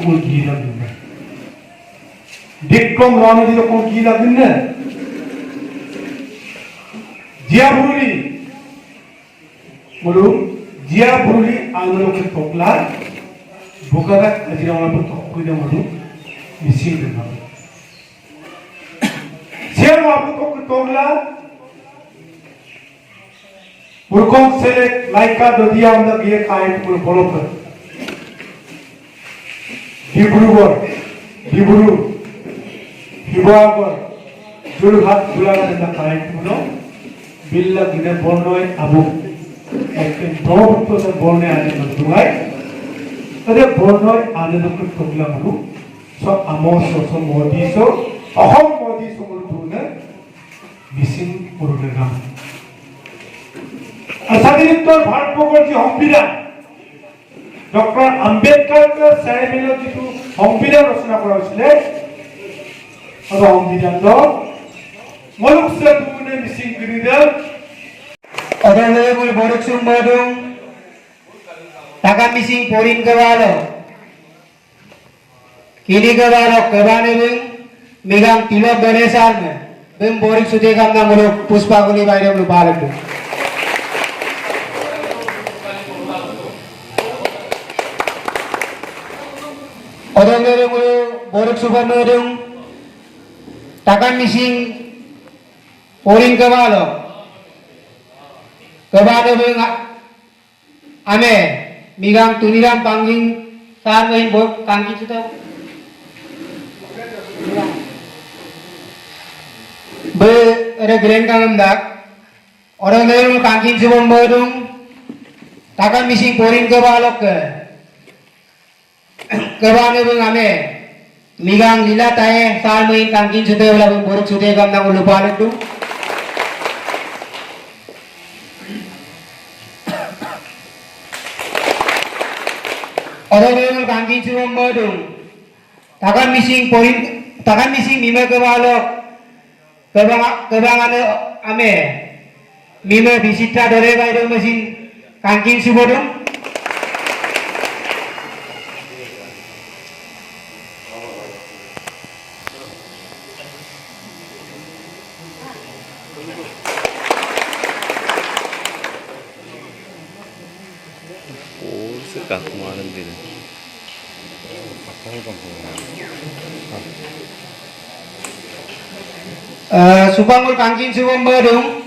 কোন কি লাগবে বিক্রম রামজি কোন কি লাগবে না জিয়া বুরুলি বলুন জিয়া বুরুলি আন্দোলনকে তকলা বুকারা আজিরা আমরা তকইদা মধু মিছিল দেব জিয়া বাবু তকলা পুরকম সেলে লাইকা দদিয়া আমরা গিয়ে খাই পুরো ফলো করে ডিব্রুগড় শিৱসাগৰ যোৰহাট গোলাঘাট এটা কাৰেণ্টপূৰ্ণ বিল্লা দিনে বৰ্ণয় আবু একদিন ব্ৰহ্মপুত্ৰ বৰ্ণে আনন্দ দুগাই তাতে বৰ্ণয় আনন্দকে তগলা মানুহ সব আমৰ সব মদিছ অসম মদিছ মূলধুনে মিচিং পুৰুষে গান স্বাধীনোত্তৰ ভাৰতবৰ্ষৰ যি সংবিধান ডক্টৰ আম্বেদকাৰ চাৰিবেলৰ যিটো সংবিধান ৰচনা কৰা হৈছিলে সংবিধান মলুক সে দুনে মিসিং গরিদা অদলে মূল বড়ক সুমদং টাকা মিসিং পরিন গবালো কিনি গবালো কবানে বিং মিগাং তিলক গণেশার মে বিং বড়ক সুতে কামনা মূলক পুষ্পাগুলি বাইরে মূল বালক অদলে মূল বড়ক সুমদং টাকা মিসিং পরিন কবালো কবালো বিং আমি মিগাং তুনিরাম পাঙ্গিং সার মহিন বক কাঙ্কি সুতা be ere gren kangam dak orang lain kankin subom bodung takan misi porin ke balok ke bane bung ame migang lila tae sal main kankin sute wala bung borok sute kam nang lupa lekdu orang lain kankin subom bodung takan misi mime ke balok kebangan ame mime bisita dore bayro mesin kangking subodong Sekat kemarin dia. Subangul kangking subom bodong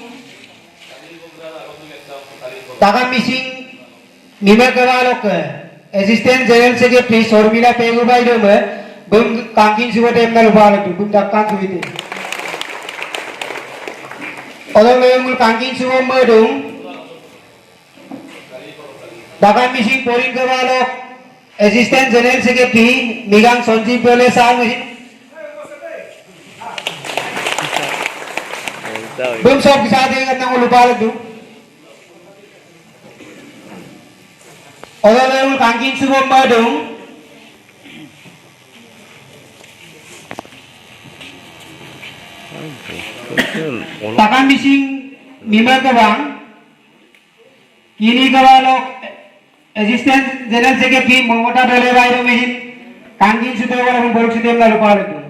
takan missing mime kebalok assistant general secretary Sormila Pegu bayro me bung kangking subot emna lupa lekdu bung dakkan subite orang lain kangking subom bodong takan missing porin kebalok assistant general secretary migang Sanjeev Pele sal mesin belum sok bisa dengan nang lupa lekdu orang lain kangking subom bodong takan missing mime kebang kini kebalok assistant general secretary Momota Dole bayro mesin kangking sute wala bung borok sute emna lupa lekdu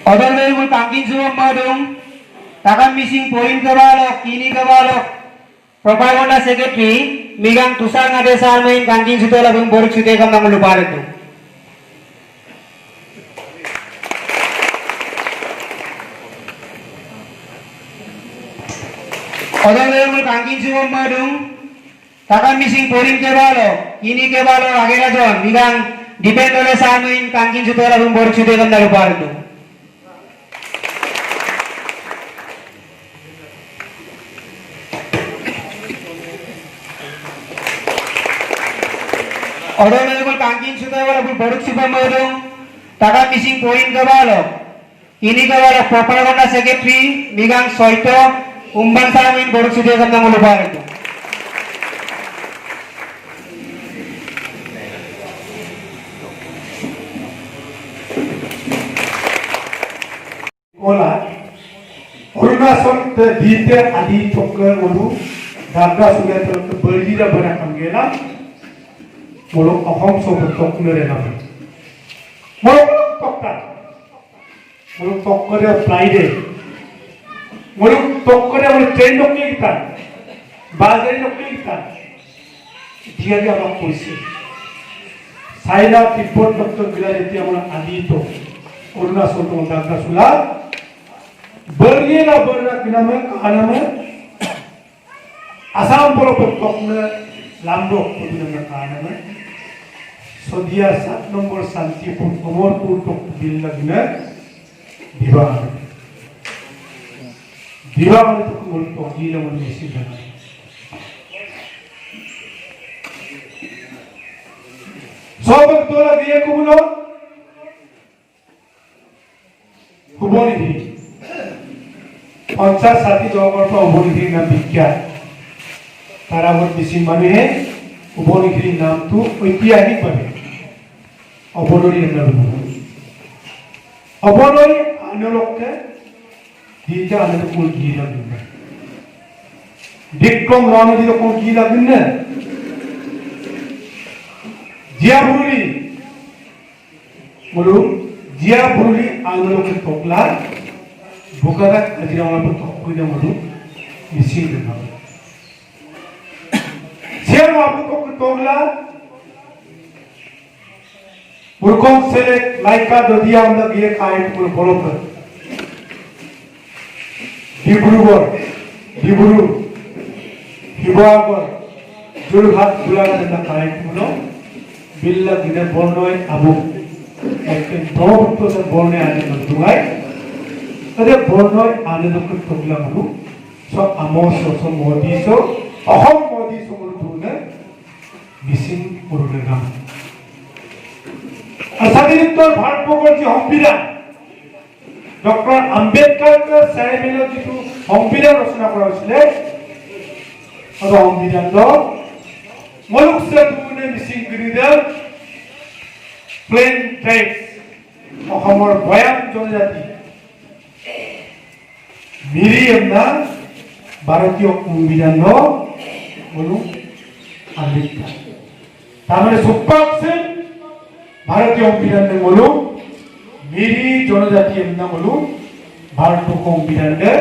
Odol mul kangking subom bodong takan missing poin kebalok kini kebalok propaganda secretary migang tusar ngade sal main kangking sute labung borok sute kam nang lupa lekdu odol mul kangking subom bodong takan missing poin kebalok kini kebalok agera jon migang depend ole sal main kangking sute labung borok sute kam nang lupa lekdu orang lain kangking sudah wala borok subom bodong takan missing poin kebalok ini kebalok propaganda secretary migang soito umban samin borok sudah kam nang lupa lekdu ola Arunachal দিতে আদি চক্ৰ মলু দাগা সুলে তো বলজিরা বনা কামগেলা মলু অসম সব চক্ৰৰে নাম মলু টক্কা মলু টক্কৰে ফ্লাইডে মলু টক্কৰে মলু train নকলি কিতা বাজাৰি নকলি কিতা দিয়া আমাক কৈছে চাইনা তিব্বত ডক্টৰ বিলাক এতিয়া আমাৰ আদি তো অৰুণাচল তো দাগা সুলা बरगेला बरना किनामे कानामे आसाम बोलो पत्तोकने लाम्बो कुदिनामे कानामे सोदिया 7 नंबर शांतिपुर अमरपुर तो बिल्लगने दिवा तो मोल तो गीला मन मिसी बना सोबक तोला दिए कुबुलो कुबोनी दी 50-60 জগৰ পৰা উবনিগিৰিৰ নাম বিখ্যাত তাৰ আগত বেছি মানুহে উবনিগিৰিৰ নামটো ঐতিহাসিকভাৱে অবনৰীৰ নাম অবনৰী আনলকে দিটা আনলক কোন কি লাগিল বিক্ৰম ৰামদি কোন কি লাগিল না জিয়াবুলি বলো জিয়াবুলি আনলকে টকলা बुकागा अजिरावला पर तोकुइना मधु मिसिन देना सेम आपको को तोगला बुरकों से लाइका ददिया हम लोग ये खाए तो बोलो कर डिब्रूगढ़ हिबागर जोरहाट बुलागा देना खाए तो बोलो बिल्ला दिने बोलनोय अबु एक दो तो से बोलने आने मत दुआई अरे बोलनोय आनंदक तोगला मनु सो आमोस सो मोदी सो अहम मोदी सो मुरुने मिसिन मुरुने नाम असादित्तर भारतबर्षर जे संविधान डॉक्टर आम्बेडकर साहेबेले जितु संविधान रचना কৰা হৈছিলে আৰু সংবিধানৰ মলুক से दुने मिसिन গিৰিদেল প্লেন ট্ৰাইবছ অসমৰ বয়ান জনজাতি मिरी एमना भारतीय संविधान बोलू आंबेडकर तारमाने सुप्पाक से भारतीय संविधान ने बोलू मिरी जनजाति एमना बोलू भारतीय संविधान ने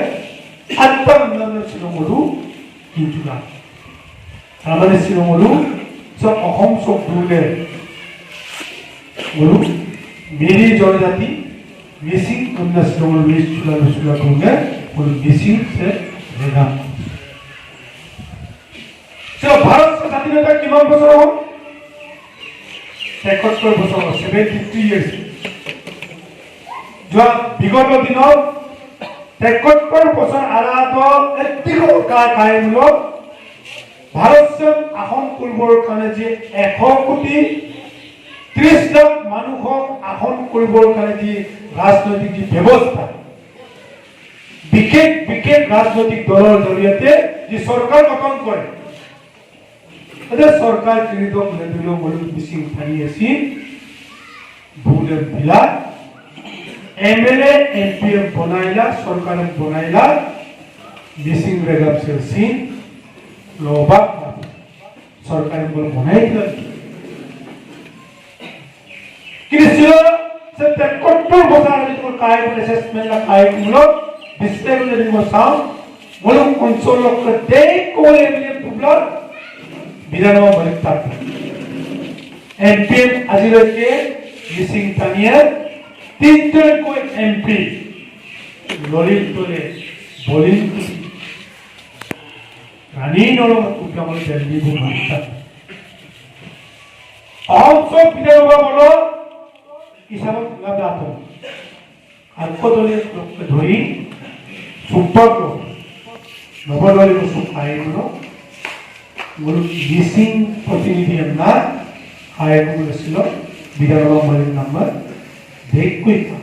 आत्ता नाम सिलो बोलू किंतुला तारमाने सिलो बोलू सब अहम सब दूले बोलू मिरी जनजाति मिसिंग कुन्ना सिलो लिस्ट चुला दूंगे और मिसिंग से रेगा तो भारत का स्वाधीनता किमान बছৰ হ'ল 71 বছৰ 73 years जो विगत दिনত 73 বছৰ আৰাত এতিকো কায় মূল ভাৰত আসন কৰিবৰ কাৰণে যে 100 কোটি 30 লাখ মানুহক আসন কৰিবৰ কাৰণে যে ৰাজনৈতিক ব্যৱস্থা বিশেষ রাজনৈতিক দলৰ জৰিয়তে যে সরকার গঠন কৰে এতে সরকার কৃতক লেদিলো বলি মিসিং থাকি আছে ভুলে বিলা এমএলএ এমপিএম বনাইলা সরকার বনাইলা মিসিং রেগাব সিং লোবা সরকার বল বনাইলা কিন্তু সে 73 বছর আগে কোন কায় অ্যাসেসমেন্ট লা কায় মুলো Display को साउंड मुलुक कंसोल के दे कोले मिले पुबलर बिदानो बलिता एमपी आजिलो के मिसिंग तानिया तीन को एमपी ललित तोले बोलिंग रानी नोलो कुका मल दिल्ली को मानता आउटसो बिदानो बोलो इसाब लगातो आको तोले धोई सुपर को नबरवाली को सुखाए को मुल मिसिंग प्रतिनिधि अन्ना आए को लसिलो बिदारवा मलिन नंबर देख कोई था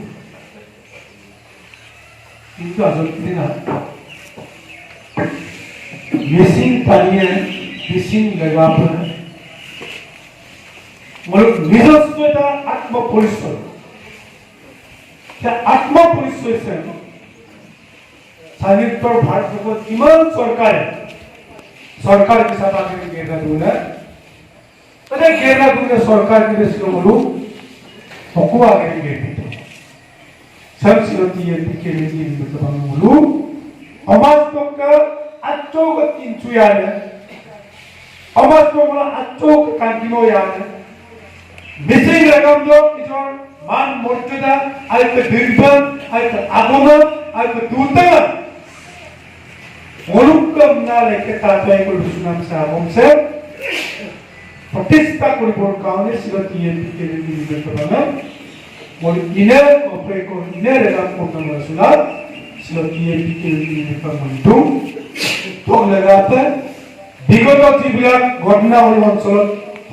किंतु आजकल ना मिसिंग तानिया मिसिंग लगापर मुल निजस्वता आत्मपरिचय क्या आत्मपरिचय से স্বাধীনতাৰ ভাৰতবৰ্ষত কিমান চৰকাৰ হিচাপে গেৰা দুনে মানে গেৰা দুনে চৰকাৰ দিছিল হলো হকুৱা গেৰি सब सिरती है पिके में ये मतलब हम बोलू अमाज तो का अच्छो का किंचु याद है अमाज तो बोला अच्छो का कंटिन्यू याद है मिसिंग रकम जो किचोर मान मर्यादा आई के दिलबन आई के आगमन आई के दूतन मनुक्कम ना लेके तात्वाई को लुसुनाम से आगम से प्रतिष्ठा को रिपोर्ट काउंटे सिरती है पिके में ये मतलब हम और इन्हें ऑपरेट को इन्हें रेगाम को करना सुना सिलोकिये पिके इन्हें का मंडू तो लगाते बिगोतो जीविया घटना और मंचल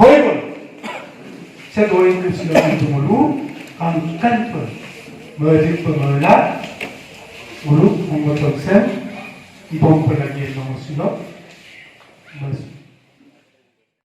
होई बोल से दो इंग्लिश सिलोकिये तो बोलू काम इकान पर मर्जित पर मरला बोलू मंगोतक से इबों पर लगे नमस्कार बस